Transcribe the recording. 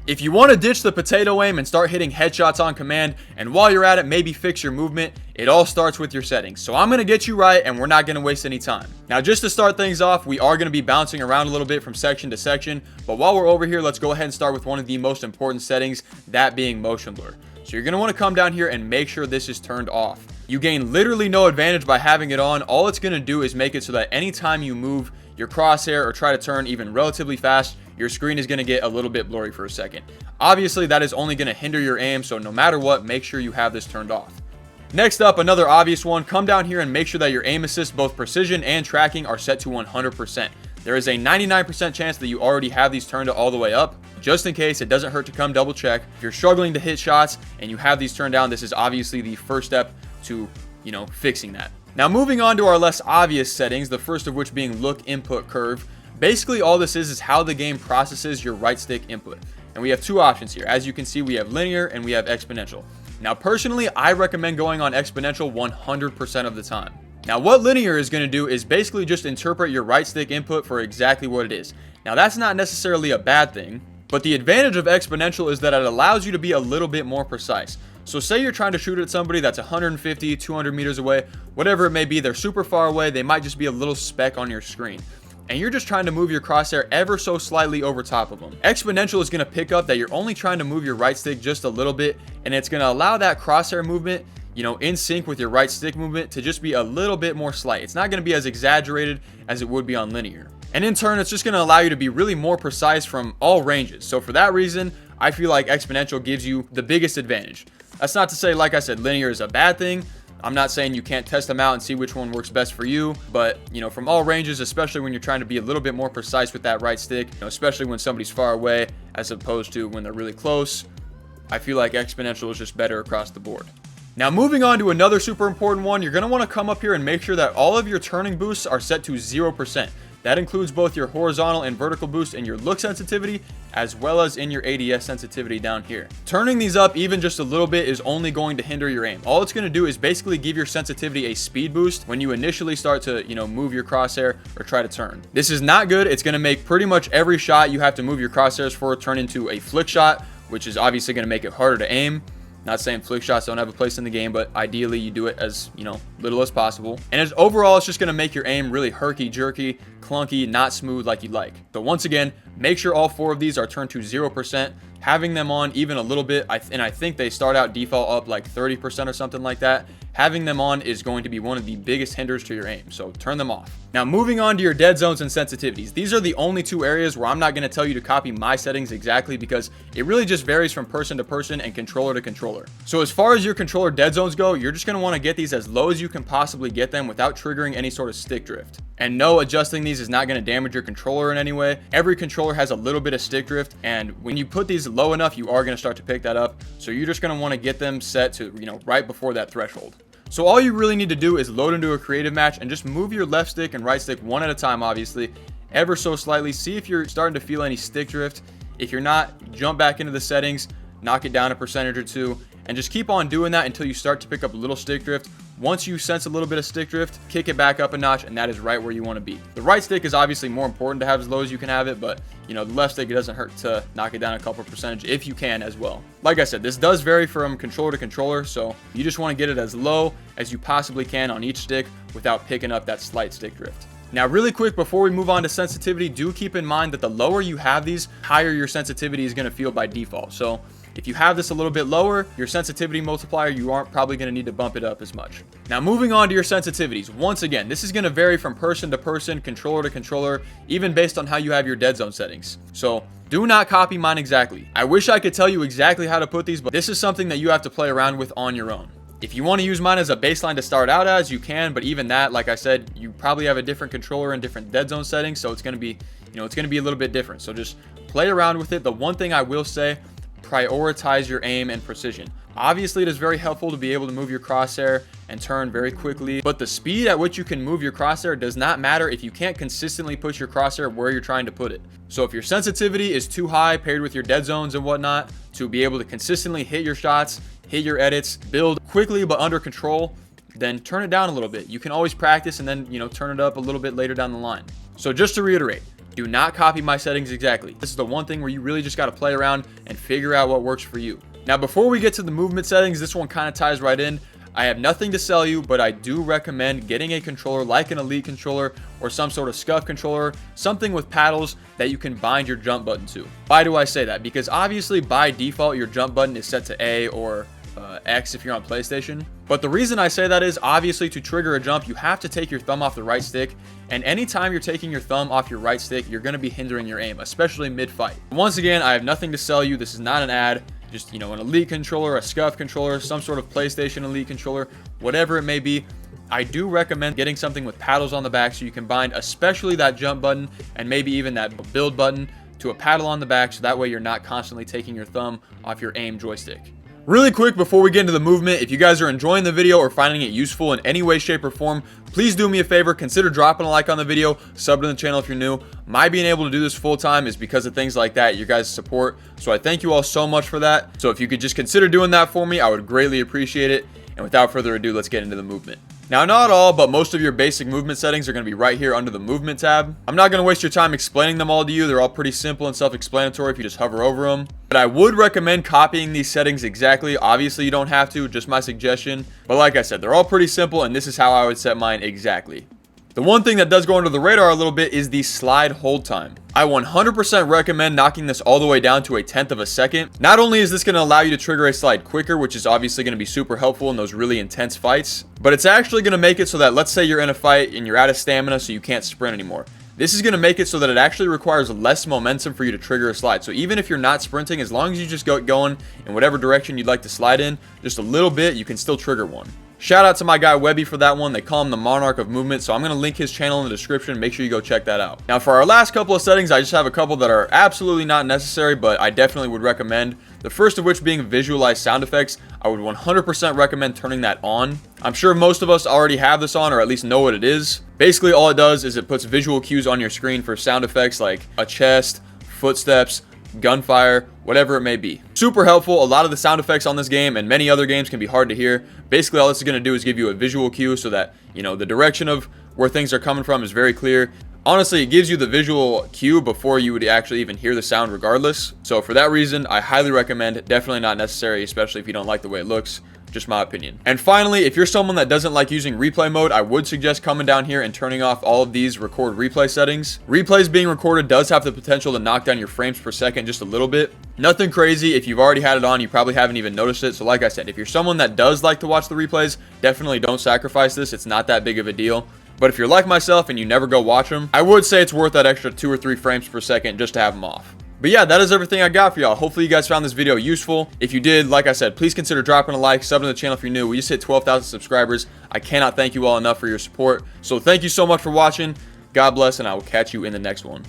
If you want to ditch the potato aim and start hitting headshots on command, and while you're at it, maybe fix your movement, it all starts with your settings. So I'm going to get you right, and we're not going to waste any time. Now, just to start things off, we are going to be bouncing around a little bit from section to section, but while we're over here, let's go ahead and start with one of the most important settings, that being motion blur. So you're going to want to come down here and make sure this is turned off. You gain literally no advantage by having it on. All it's going to do is make it so that anytime you move your crosshair or try to turn even relatively fast, your screen is going to get a little bit blurry for a second. Obviously, that is only going to hinder your aim, so no matter what, make sure you have this turned off. Next up, another obvious one, come down here and make sure that your aim assist, both precision and tracking, are set to 100%. There is a 99% chance that you already have these turned all the way up. Just in case, it doesn't hurt to come double check. If you're struggling to hit shots and you have these turned down, this is obviously the first step to, fixing that. Now, moving on to our less obvious settings, the first of which being look input curve. Basically, all this is how the game processes your right stick input. And we have two options here. As you can see, we have linear and we have exponential. Now, personally, I recommend going on exponential 100% of the time. Now, what linear is going to do is basically just interpret your right stick input for exactly what it is. Now, that's not necessarily a bad thing, but the advantage of exponential is that it allows you to be a little bit more precise. So say you're trying to shoot at somebody that's 150, 200 meters away, whatever it may be, they're super far away, they might just be a little speck on your screen. And you're just trying to move your crosshair ever so slightly over top of them. Exponential is going to pick up that you're only trying to move your right stick just a little bit, and it's going to allow that crosshair movement, in sync with your right stick movement, to just be a little bit more slight. It's not going to be as exaggerated as it would be on linear. And in turn, it's just going to allow you to be really more precise from all ranges. So for that reason, I feel like exponential gives you the biggest advantage. That's not to say, like I said, linear is a bad thing. I'm not saying you can't test them out and see which one works best for you, but from all ranges, especially when you're trying to be a little bit more precise with that right stick, especially when somebody's far away as opposed to when they're really close, I feel like exponential is just better across the board. Now, moving on to another super important one, you're going to want to come up here and make sure that all of your turning boosts are set to 0%. That includes both your horizontal and vertical boost in your look sensitivity, as well as in your ADS sensitivity down here. Turning these up even just a little bit is only going to hinder your aim. All it's going to do is basically give your sensitivity a speed boost when you initially start to, move your crosshair or try to turn. This is not good. It's going to make pretty much every shot you have to move your crosshairs for turn into a flick shot, which is obviously going to make it harder to aim. Not saying flick shots don't have a place in the game, but ideally you do it as, little as possible. And overall, it's just going to make your aim really herky-jerky, clunky, not smooth like you'd like. So once again, make sure all four of these are turned to 0%. Having them on even a little bit, and I think they start out default up like 30% or something like that. Having them on is going to be one of the biggest hinders to your aim, so turn them off. Now, moving on to your dead zones and sensitivities. These are the only two areas where I'm not going to tell you to copy my settings exactly, because it really just varies from person to person and controller to controller. So as far as your controller dead zones go, you're just going to want to get these as low as you can possibly get them without triggering any sort of stick drift. And no, adjusting these is not going to damage your controller in any way. Every controller has a little bit of stick drift, and when you put these low enough, you are going to start to pick that up. So you're just going to want to get them set to, right before that threshold. So all you really need to do is load into a creative match and just move your left stick and right stick one at a time, obviously, ever so slightly. See if you're starting to feel any stick drift. If you're not, jump back into the settings, knock it down a percentage or two, and just keep on doing that until you start to pick up a little stick drift. Once you sense a little bit of stick drift, kick it back up a notch, and that is right where you want to be. The right stick is obviously more important to have as low as you can have it, but the left stick, it doesn't hurt to knock it down a couple percentage if you can as well. Like I said, this does vary from controller to controller, so you just want to get it as low as you possibly can on each stick without picking up that slight stick drift. Now, really quick, before we move on to sensitivity, do keep in mind that the lower you have these, higher your sensitivity is going to feel by default. So if you have this a little bit lower, your sensitivity multiplier, you aren't probably going to need to bump it up as much. Now, moving on to your sensitivities. Once again, this is going to vary from person to person, controller to controller, even based on how you have your dead zone settings. So do not copy mine exactly. I wish I could tell you exactly how to put these, but this is something that you have to play around with on your own. If you want to use mine as a baseline to start out as, you can, but even that, like I said, you probably have a different controller and different dead zone settings, so it's going to be, it's going to be a little bit different. So just play around with it. The one thing I will say, prioritize your aim and precision. Obviously, it is very helpful to be able to move your crosshair and turn very quickly, but the speed at which you can move your crosshair does not matter if you can't consistently put your crosshair where you're trying to put it. So if your sensitivity is too high paired with your dead zones and whatnot to be able to consistently hit your shots, hit your edits, build quickly but under control, then turn it down a little bit. You can always practice and then, turn it up a little bit later down the line. So just to reiterate, Do not copy my settings exactly. This is the one thing where you really just got to play around and figure out what works for you. Now, before we get to the movement settings, this one kind of ties right in. I have nothing to sell you, but I do recommend getting a controller like an Elite controller or some sort of scuff controller, something with paddles that you can bind your jump button to. Why do I say that? Because obviously by default, your jump button is set to A or X if you're on PlayStation. But the reason I say that is obviously to trigger a jump, you have to take your thumb off the right stick. And anytime you're taking your thumb off your right stick, you're going to be hindering your aim, especially mid-fight. Once again, I have nothing to sell you. This is not an ad. Just, an Elite controller, a scuff controller, some sort of PlayStation Elite controller, whatever it may be. I do recommend getting something with paddles on the back so you can bind especially that jump button and maybe even that build button to a paddle on the back, so that way you're not constantly taking your thumb off your aim joystick. Really quick before we get into the movement, if you guys are enjoying the video or finding it useful in any way, shape, or form, please do me a favor, consider dropping a like on the video, sub to the channel if you're new. My being able to do this full time is because of things like that, your guys' support. So I thank you all so much for that. So if you could just consider doing that for me, I would greatly appreciate it. And without further ado, let's get into the movement. Now, not all, but most of your basic movement settings are going to be right here under the movement tab. I'm not going to waste your time explaining them all to you. They're all pretty simple and self-explanatory if you just hover over them. But I would recommend copying these settings exactly. Obviously, you don't have to, just my suggestion. But like I said, they're all pretty simple, and this is how I would set mine exactly. The one thing that does go under the radar a little bit is the slide hold time. I 100% recommend knocking this all the way down to 1/10 of a second. Not only is this going to allow you to trigger a slide quicker, which is obviously going to be super helpful in those really intense fights, but it's actually going to make it so that, let's say you're in a fight and you're out of stamina so you can't sprint anymore. This is going to make it so that it actually requires less momentum for you to trigger a slide. So even if you're not sprinting, as long as you just get going in whatever direction you'd like to slide in, just a little bit, you can still trigger one. Shout out to my guy Webby for that one. They call him the Monarch of Movement, so I'm going to link his channel in the description. Make sure you go check that out. Now, for our last couple of settings, I just have a couple that are absolutely not necessary, but I definitely would recommend. The first of which being visualize sound effects. I would 100% recommend turning that on. I'm sure most of us already have this on, or at least know what it is. Basically, all it does is it puts visual cues on your screen for sound effects like a chest, footsteps, gunfire, whatever it may be. Super helpful. A lot of the sound effects on this game and many other games can be hard to hear. Basically, all this is going to do is give you a visual cue so that, the direction of where things are coming from is very clear. Honestly, it gives you the visual cue before you would actually even hear the sound regardless. So for that reason, I highly recommend it. Definitely not necessary, especially if you don't like the way it looks. Just my opinion. And finally, if you're someone that doesn't like using replay mode, I would suggest coming down here and turning off all of these record replay settings. Replays being recorded does have the potential to knock down your frames per second just a little bit. Nothing crazy. If you've already had it on, you probably haven't even noticed it. So like I said, if you're someone that does like to watch the replays, definitely don't sacrifice this. It's not that big of a deal. But if you're like myself and you never go watch them, I would say it's worth that extra 2 or 3 frames per second just to have them off. But yeah, that is everything I got for y'all. Hopefully you guys found this video useful. If you did, like I said, please consider dropping a like, subbing to the channel if you're new. We just hit 12,000 subscribers. I cannot thank you all enough for your support. So thank you so much for watching. God bless, and I will catch you in the next one.